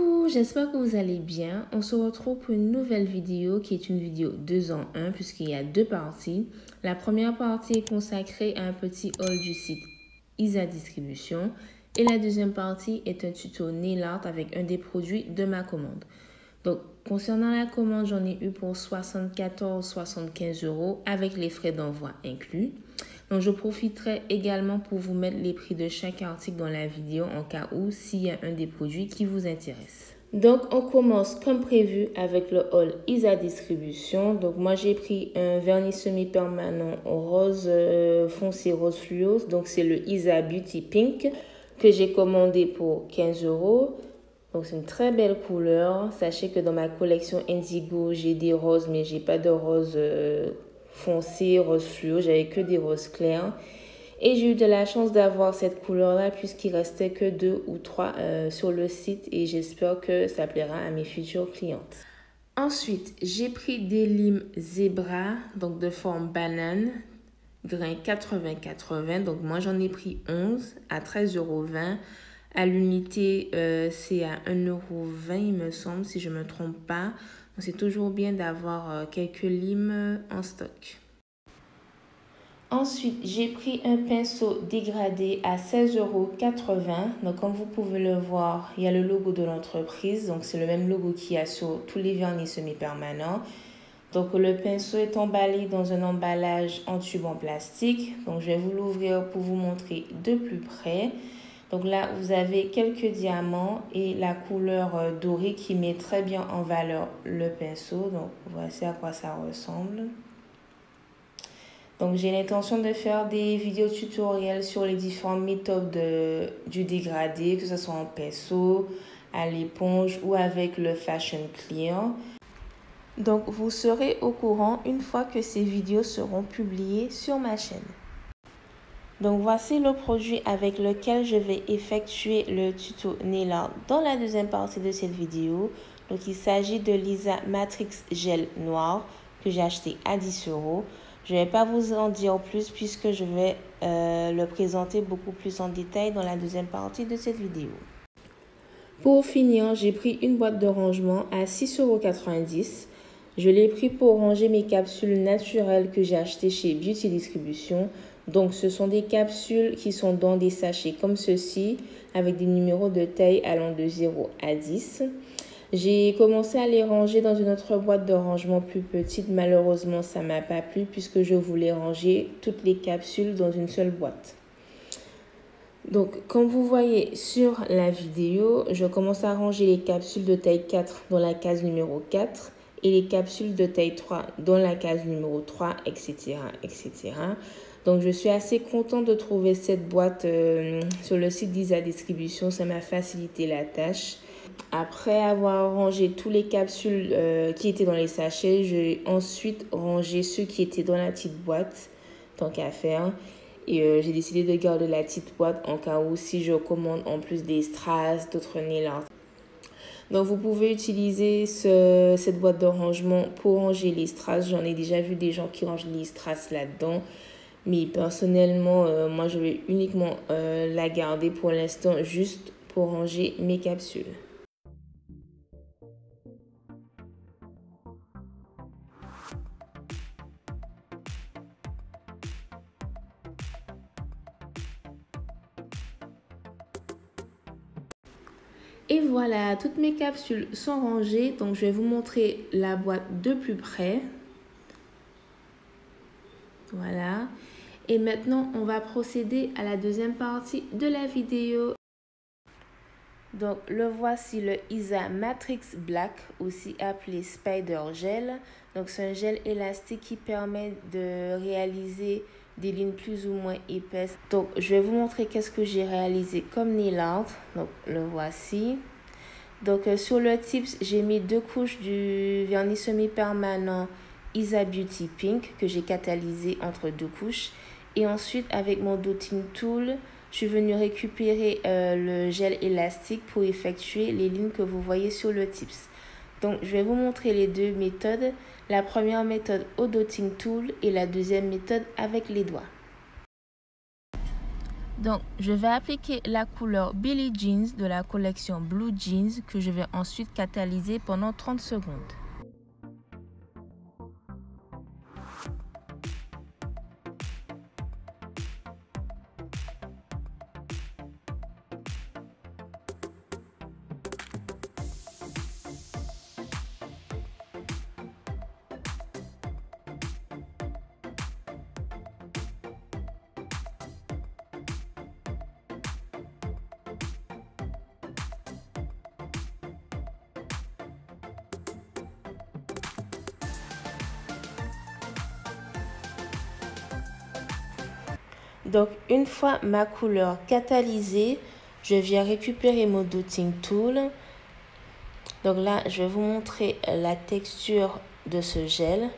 Coucou, j'espère que vous allez bien. On se retrouve pour une nouvelle vidéo qui est une vidéo 2 en 1 puisqu'il y a deux parties. La première partie est consacrée à un petit haul du site Isa Distribution et la deuxième partie est un tuto nail art avec un des produits de ma commande. Donc, concernant la commande, j'en ai eu pour 74,75 € avec les frais d'envoi inclus. Donc, je profiterai également pour vous mettre les prix de chaque article dans la vidéo en cas où s'il y a un des produits qui vous intéresse. Donc, on commence comme prévu avec le haul Isa Distribution. Donc, moi, j'ai pris un vernis semi-permanent rose foncé rose fluo. Donc, c'est le Isa Beauty Pink que j'ai commandé pour 15 €. Donc, c'est une très belle couleur. Sachez que dans ma collection Indigo, j'ai des roses, mais j'ai pas de rose foncé, rose fluo. J'avais que des roses clairs. Et j'ai eu de la chance d'avoir cette couleur-là puisqu'il restait que 2 ou 3 sur le site. Et j'espère que ça plaira à mes futures clientes. Ensuite, j'ai pris des limes Zebra, donc de forme banane, grain 80-80. Donc, moi, j'en ai pris 11 à 13,20 €. À l'unité, c'est à 1,20 € il me semble, si je ne me trompe pas. Donc, c'est toujours bien d'avoir quelques limes en stock. Ensuite, j'ai pris un pinceau dégradé à 16,80 €. Donc, comme vous pouvez le voir, il y a le logo de l'entreprise. Donc, c'est le même logo qu'il y a sur tous les vernis semi-permanents. Donc, le pinceau est emballé dans un emballage en tube en plastique. Donc, je vais vous l'ouvrir pour vous montrer de plus près. Donc là, vous avez quelques diamants et la couleur dorée qui met très bien en valeur le pinceau. Donc, voici à quoi ça ressemble. Donc, j'ai l'intention de faire des vidéos tutoriels sur les différentes méthodes du dégradé, que ce soit en pinceau, à l'éponge ou avec le Fashion Clear. Donc, vous serez au courant une fois que ces vidéos seront publiées sur ma chaîne. Donc, voici le produit avec lequel je vais effectuer le tuto nail art dans la deuxième partie de cette vidéo. Donc, il s'agit de l'Isa Matrix Gel Noir que j'ai acheté à 10 €. Je ne vais pas vous en dire plus puisque je vais le présenter beaucoup plus en détail dans la deuxième partie de cette vidéo. Pour finir, j'ai pris une boîte de rangement à 6,90 €. Je l'ai pris pour ranger mes capsules naturelles que j'ai achetées chez Beauty Distribution. Donc, ce sont des capsules qui sont dans des sachets comme ceci, avec des numéros de taille allant de 0 à 10. J'ai commencé à les ranger dans une autre boîte de rangement plus petite. Malheureusement, ça ne m'a pas plu puisque je voulais ranger toutes les capsules dans une seule boîte. Donc, comme vous voyez sur la vidéo, je commence à ranger les capsules de taille 4 dans la case numéro 4 et les capsules de taille 3 dans la case numéro 3, etc., etc. Donc, je suis assez contente de trouver cette boîte sur le site d'Isa Distribution. Ça m'a facilité la tâche. Après avoir rangé toutes les capsules qui étaient dans les sachets, j'ai ensuite rangé ceux qui étaient dans la petite boîte, tant qu'à faire. Et j'ai décidé de garder la petite boîte en cas où si je commande en plus des strass, d'autres nail art. Donc, vous pouvez utiliser cette boîte de rangement pour ranger les strass. J'en ai déjà vu des gens qui rangent les strass là-dedans. Mais personnellement, moi, je vais uniquement la garder pour l'instant juste pour ranger mes capsules. Et voilà, toutes mes capsules sont rangées. Donc, je vais vous montrer la boîte de plus près. Voilà. Et maintenant, on va procéder à la deuxième partie de la vidéo. Donc, le voici, le Isa Matrix Black, aussi appelé Spider Gel. Donc, c'est un gel élastique qui permet de réaliser des lignes plus ou moins épaisses. Donc, je vais vous montrer qu'est-ce que j'ai réalisé comme nail art. Donc, le voici. Donc, sur le tips, j'ai mis 2 couches du vernis semi-permanent Isa Beauty Pink que j'ai catalysé entre 2 couches. Et ensuite, avec mon dotting tool, je suis venue récupérer le gel élastique pour effectuer les lignes que vous voyez sur le tips. Donc, je vais vous montrer les deux méthodes. La première méthode au dotting tool et la deuxième méthode avec les doigts. Donc, je vais appliquer la couleur Billie Jeans de la collection Blue Jeans que je vais ensuite catalyser pendant 30 secondes. Donc, une fois ma couleur catalysée, je viens récupérer mon dotting tool. Donc là, je vais vous montrer la texture de ce gel.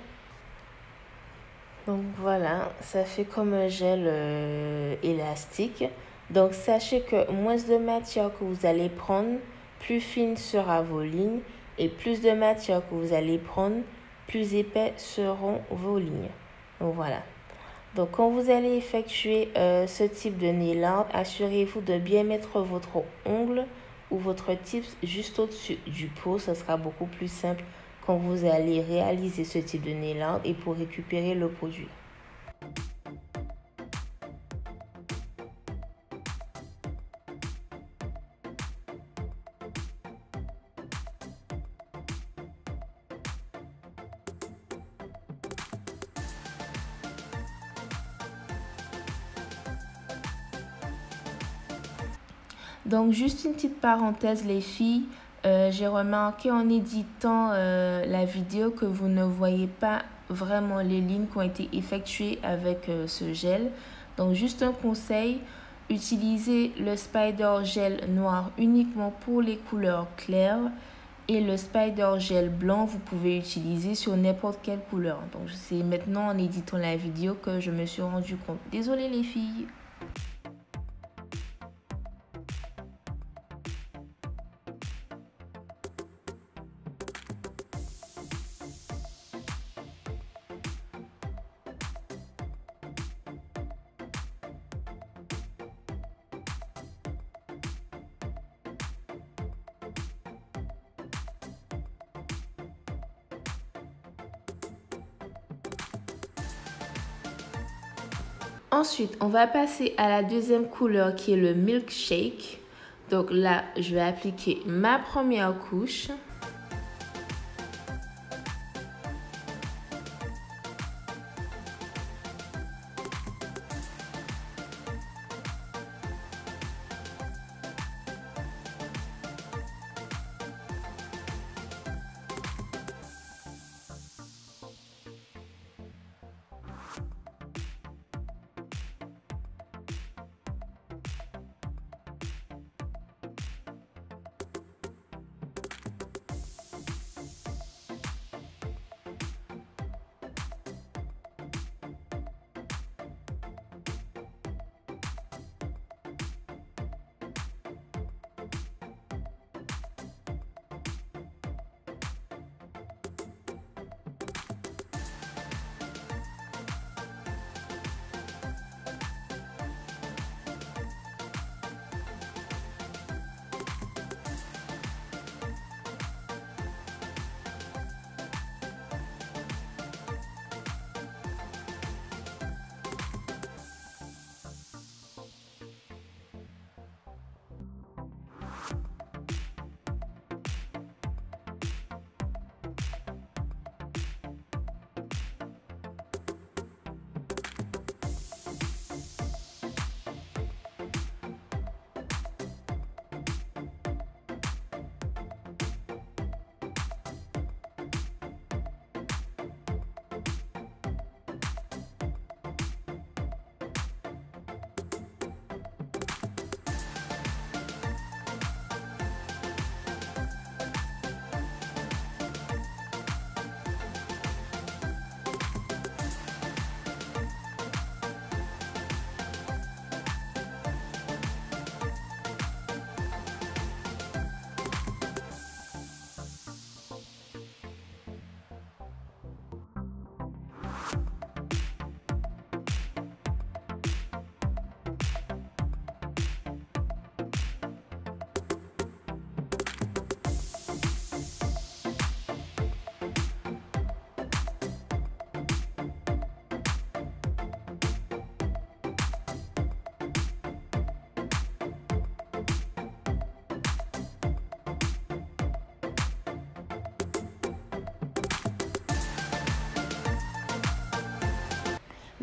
Donc voilà, ça fait comme un gel élastique. Donc sachez que moins de matière que vous allez prendre, plus fine sera vos lignes. Et plus de matière que vous allez prendre, plus épais seront vos lignes. Donc voilà. Donc quand vous allez effectuer ce type de nail art, assurez-vous de bien mettre votre ongle ou votre tips juste au-dessus du pot. Ce sera beaucoup plus simple quand vous allez réaliser ce type de nail art et pour récupérer le produit. Donc juste une petite parenthèse les filles, j'ai remarqué en éditant la vidéo que vous ne voyez pas vraiment les lignes qui ont été effectuées avec ce gel. Donc juste un conseil, utilisez le Spider Gel noir uniquement pour les couleurs claires et le Spider Gel blanc vous pouvez utiliser sur n'importe quelle couleur. Donc c'est maintenant en éditant la vidéo que je me suis rendu compte. Désolée les filles. Ensuite, on va passer à la deuxième couleur qui est le Milkshake. Donc là, je vais appliquer ma première couche.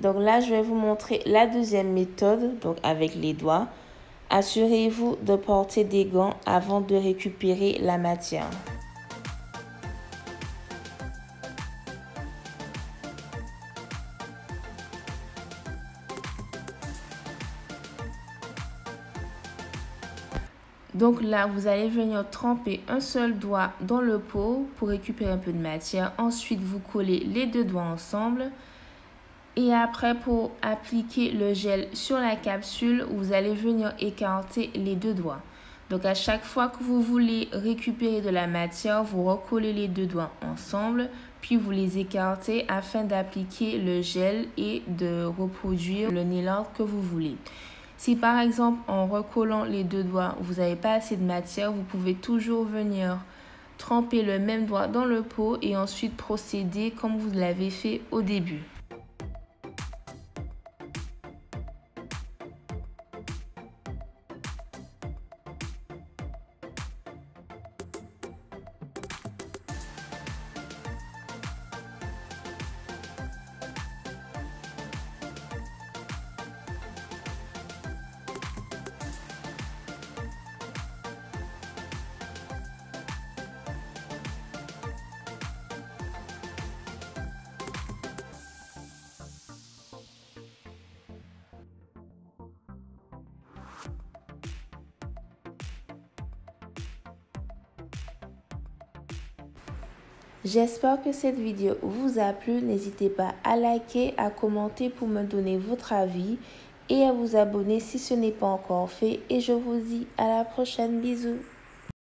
Donc là, je vais vous montrer la deuxième méthode, donc avec les doigts. Assurez-vous de porter des gants avant de récupérer la matière. Donc là, vous allez venir tremper un seul doigt dans le pot pour récupérer un peu de matière. Ensuite, vous collez les deux doigts ensemble. Et après, pour appliquer le gel sur la capsule, vous allez venir écarter les deux doigts. Donc à chaque fois que vous voulez récupérer de la matière, vous recollez les deux doigts ensemble, puis vous les écartez afin d'appliquer le gel et de reproduire le nail art que vous voulez. Si par exemple en recollant les deux doigts, vous n'avez pas assez de matière, vous pouvez toujours venir tremper le même doigt dans le pot et ensuite procéder comme vous l'avez fait au début. J'espère que cette vidéo vous a plu. N'hésitez pas à liker, à commenter pour me donner votre avis et à vous abonner si ce n'est pas encore fait. Et je vous dis à la prochaine. Bisous.